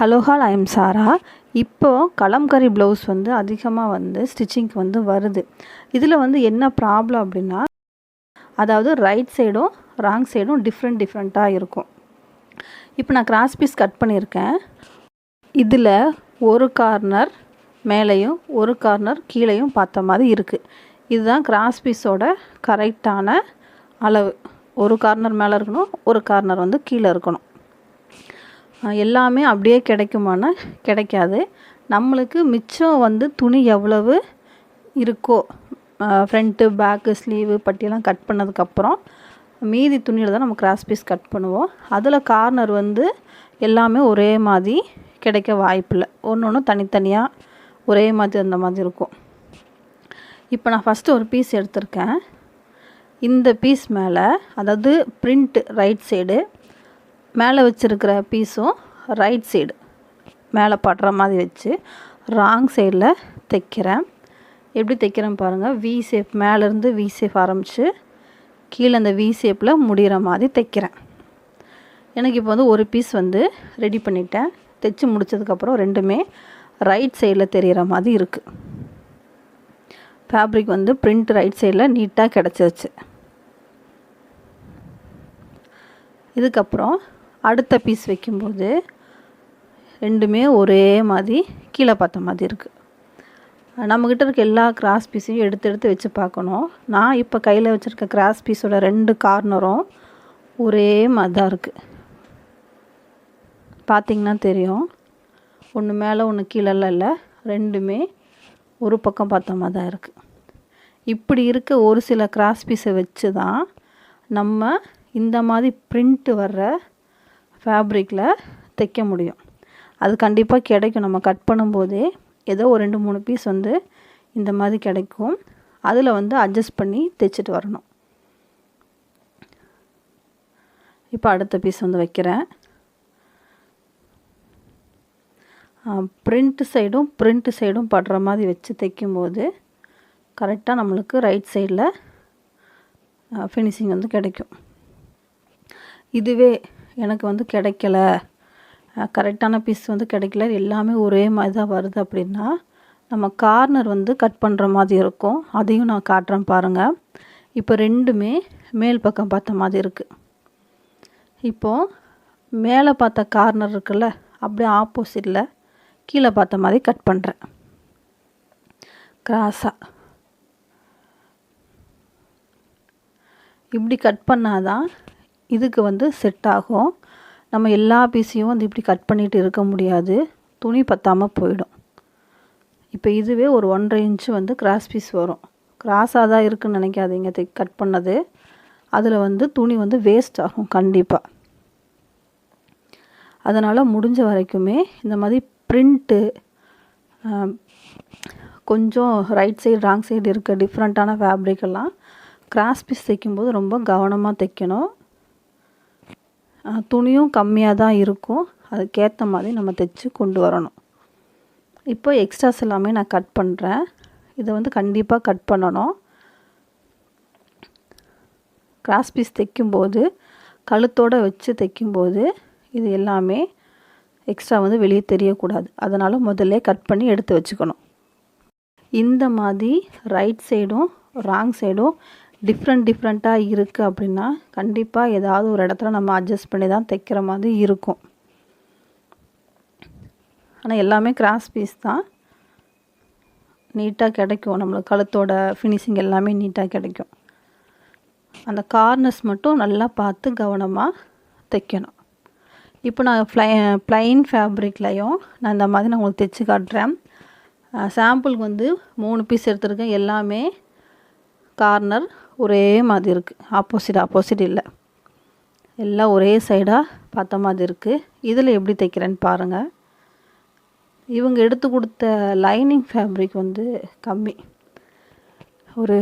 Hello hall, I am சாரா. இப்போது kalamkari blouse அதிகமாக ஸ்டிச்சிங்க்கு வருது. இதில் என்ன ப்ராப்ளம் அப்படின்னா, அதாவது ரைட் சைடும் ராங் சைடும் டிஃப்ரெண்ட்டாக இருக்கும். இப்போ நான் கிராஸ் பீஸ் கட் பண்ணியிருக்கேன். இதில் ஒரு கார்னர் மேலேயும் ஒரு கார்னர் கீழேயும் பார்த்த மாதிரி இருக்குது. இதுதான் கிராஸ் பீஸோட கரெக்டான அளவு. ஒரு கார்னர் மேலே இருக்கணும், ஒரு கார்னர் கீழே இருக்கணும். எல்லாமே அப்படியே கிடைக்குமானா கிடைக்காது. நம்மளுக்கு மிச்சம் துணி எவ்வளவு இருக்கோ, ஃப்ரண்ட்டு பேக்கு ஸ்லீவு பட்டியெல்லாம் கட் பண்ணதுக்கப்புறம் மீதி துணியில் தான் நம்ம கிராஸ் பீஸ் கட் பண்ணுவோம். அதில் கார்னர் எல்லாமே ஒரே மாதிரி கிடைக்க வாய்ப்பில்லை. ஒன்று ஒன்று தனித்தனியாக ஒரே மாதிரி அந்த மாதிரி இருக்கும். இப்போ நான் ஃபஸ்ட்டு ஒரு பீஸ் எடுத்திருக்கேன். இந்த பீஸ் மேலே, அதாவது பிரிண்ட் ரைட் சைடு மேலே வச்சுருக்கிற பீஸும் ரைட் சைடு மேலே படுற மாதிரி வச்சு ராங் சைடில் தைக்கிறேன். எப்படி தைக்கிறேன் பாருங்கள். வி ஷேப், மேலேருந்து வி ஷேப் ஆரம்பித்து கீழே அந்த வி ஷேப்பில் முடிகிற மாதிரி தைக்கிறேன். எனக்கு இப்போ ஒரு பீஸ் ரெடி பண்ணிட்டேன். தைச்சி முடித்ததுக்கப்புறம் ரெண்டுமே ரைட் சைடில் தெரிகிற மாதிரி இருக்குது. ஃபேப்ரிக் பிரிண்ட் ரைட் சைடில் நீட்டாக கிடச்சிருச்சு. இதுக்கப்புறம் அடுத்த பீஸ் வைக்கும்போது ரெண்டுமே ஒரே மாதிரி கீழே பார்த்த மாதிரி இருக்குது. நம்மக்கிட்ட இருக்க எல்லா கிராஸ் பீஸையும் எடுத்து வச்சு பார்க்கணும். நான் இப்போ கையில் வச்சுருக்க கிராஸ் பீஸோட ரெண்டு கார்னரும் ஒரே மாதிரி தான் இருக்குது. பார்த்திங்கன்னா தெரியும். ஒன்று மேலே ஒன்று கீழெல்லாம் இல்லை, ரெண்டுமே ஒரு பக்கம் பார்த்த மாதிரி தான் இருக்குது. இப்படி இருக்க ஒரு சில கிராஸ் பீஸை வச்சு தான் நம்ம இந்த மாதிரி பிரிண்ட்டு வர்ற ஃபேப்ரிக்கில் தைக்க முடியும். அது கண்டிப்பாக கிடைக்கும். நம்ம கட் பண்ணும்போதே ஏதோ ஒரு 2-3 பீஸ் இந்த மாதிரி கிடைக்கும். அதில் அட்ஜஸ்ட் பண்ணி தைச்சிட்டு வரணும். இப்போ அடுத்த பீஸ் வைக்கிறேன். பிரிண்ட் சைடும் படுற மாதிரி வச்சு தைக்கும்போது கரெக்டாக நம்மளுக்கு ரைட் சைடில் ஃபினிஷிங் கிடைக்கும். இதுவே எனக்கு கிடைக்கல, கரெக்டான பீஸ் கிடைக்கல, எல்லாமே ஒரே மாதிரி தான் வருது அப்படின்னா நம்ம கார்னர் கட் பண்ணுற மாதிரி இருக்கும். அதையும் நான் காட்டுறேன் பாருங்கள். இப்போ ரெண்டுமே மேல் பக்கம் பார்த்த மாதிரி இருக்குது. இப்போது மேலே பார்த்த கார்னர் இருக்குல்ல, அப்படியே ஆப்போசிட்டில் கீழே பார்த்த மாதிரி கட் பண்ணுறேன் கிராஸாக. இப்படி கட் பண்ணாதான் இதுக்கு செட் ஆகும். நம்ம எல்லா பீஸையும் இப்படி கட் பண்ணிட்டு இருக்க முடியாது, துணி பத்தாமல் போயிடும். இப்போ இதுவே ஒரு 1.5 இன்ச்சு கிராஸ் பீஸ் வரும். கிராஸாக தான் இருக்குதுன்னு நினைக்காதீங்க. கட் பண்ணது அதில் துணி வேஸ்ட் ஆகும் கண்டிப்பாக. அதனால் முடிஞ்ச வரைக்குமே இந்த மாதிரி பிரிண்ட்டு கொஞ்சம் ரைட் சைடு ராங் சைடு இருக்க டிஃப்ரெண்ட்டான ஃபேப்ரிக்கெல்லாம் கிராஸ் பீஸ் தைக்கும்போது ரொம்ப கவனமாக தைக்கணும். துணியும் கம்மியாக தான் இருக்கும். அதுக்கேற்ற மாதிரி நம்ம தைச்சி கொண்டு வரணும். இப்போ எக்ஸ்ட்ராஸ் எல்லாமே நான் கட் பண்ணுறேன். இதை கண்டிப்பாக கட் பண்ணணும். கிராஸ் பீஸ் தைக்கும்போது கழுத்தோடு வச்சு தைக்கும்போது இது எல்லாமே எக்ஸ்ட்ரா வெளியே தெரியக்கூடாது. அதனால் முதல்ல கட் பண்ணி எடுத்து வச்சுக்கணும். இந்த மாதிரி ரைட் சைடும் ராங் சைடும் டிஃப்ரெண்ட்டாக இருக்குது அப்படின்னா கண்டிப்பாக ஏதாவது ஒரு இடத்துல நம்ம அட்ஜஸ்ட் பண்ணி தான் தைக்கிற மாதிரி இருக்கும். ஆனால் எல்லாமே கிராஸ் பீஸ் தான், நீட்டாக கிடைக்கும். நம்மளுக்கு கழுத்தோட ஃபினிஷிங் எல்லாமே நீட்டாக கிடைக்கும். அந்த கார்னர்ஸ் மட்டும் நல்லா பார்த்து கவனமாக தைக்கணும். இப்போ நான் ப்ளைன் ஃபேப்ரிக்லையும் நான் இந்த மாதிரி நான் உங்களுக்கு தைச்சி காட்டுறேன். சாம்பிளுக்கு 3 பீஸ் எடுத்துருக்கேன். எல்லாமே கார்னர் ஒரே மாதிரி இருக்குது. ஆப்போசிட் இல்லை, எல்லாம் ஒரே சைடாக பார்த்த மாதிரி இருக்குது. இதில் எப்படி தைக்கிறேன்னு பாருங்கள். இவங்க எடுத்து கொடுத்த லைனிங் ஃபேப்ரிக் கம்மி, ஒரு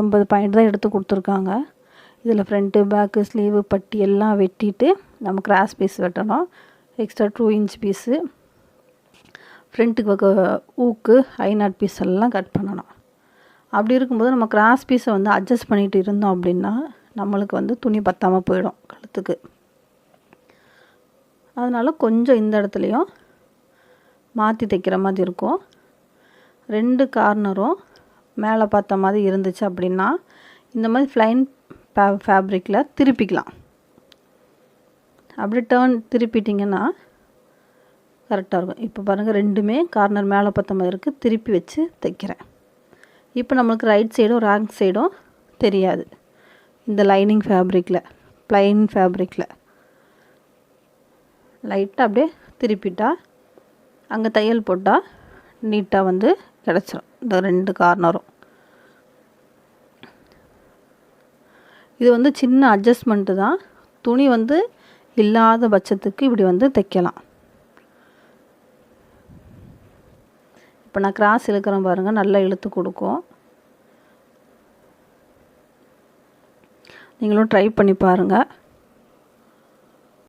80 பாயிண்ட் தான் எடுத்து கொடுத்துருக்காங்க. இதில் ஃப்ரண்ட்டு பேக்கு ஸ்லீவு பட்டி எல்லாம் வெட்டிட்டு நம்ம கிராஸ் பீஸ் வெட்டணும். எக்ஸ்ட்ரா 2 இன்ச் பீஸு, ஃப்ரண்ட்டுக்கு ஊக்கு ஐநாட் பீஸ் எல்லாம் கட் பண்ணணும். அப்படி இருக்கும்போது நம்ம கிராஸ் பீஸை அட்ஜஸ்ட் பண்ணிகிட்டு இருந்தோம் அப்படின்னா நம்மளுக்கு துணி பத்தாமல் போயிடும் கழுத்துக்கு. அதனால் கொஞ்சம் இந்த இடத்துலையும் மாற்றி தைக்கிற மாதிரி இருக்கும். 2 கார்னரும் மேலே பார்த்த மாதிரி இருந்துச்சு அப்படின்னா இந்த மாதிரி ஃப்ளைன் ஃபேப்ரிக்கில் திருப்பிக்கலாம். அப்படி திருப்பிட்டிங்கன்னா கரெக்டாக இருக்கும். இப்போ பாருங்கள், 2மே கார்னர் மேலே பார்த்த மாதிரி இருக்குது. திருப்பி வச்சு தைக்கிறேன். இப்போ நம்மளுக்கு ரைட் சைடும் ராங் சைடும் தெரியாது. இந்த லைனிங் ஃபேப்ரிக்கில், ப்ளைன் ஃபேப்ரிக்கில் லைட்டாக அப்படியே திருப்பிட்டா அங்கே தையல் போட்டால் நீட்டாக வந்து கிடச்சிரும் இந்த 2 கார்னரும். இது வந்து சின்ன அட்ஜஸ்ட்மெண்ட்டு தான். துணி வந்து இல்லாத பட்சத்துக்கு இப்படி வந்து தைக்கலாம். இப்போ நான் கிராஸ் இழுக்கிறேன் பாருங்கள், நல்லா இழுத்து கொடுக்கும். நீங்களும் ட்ரை பண்ணி பாருங்கள்.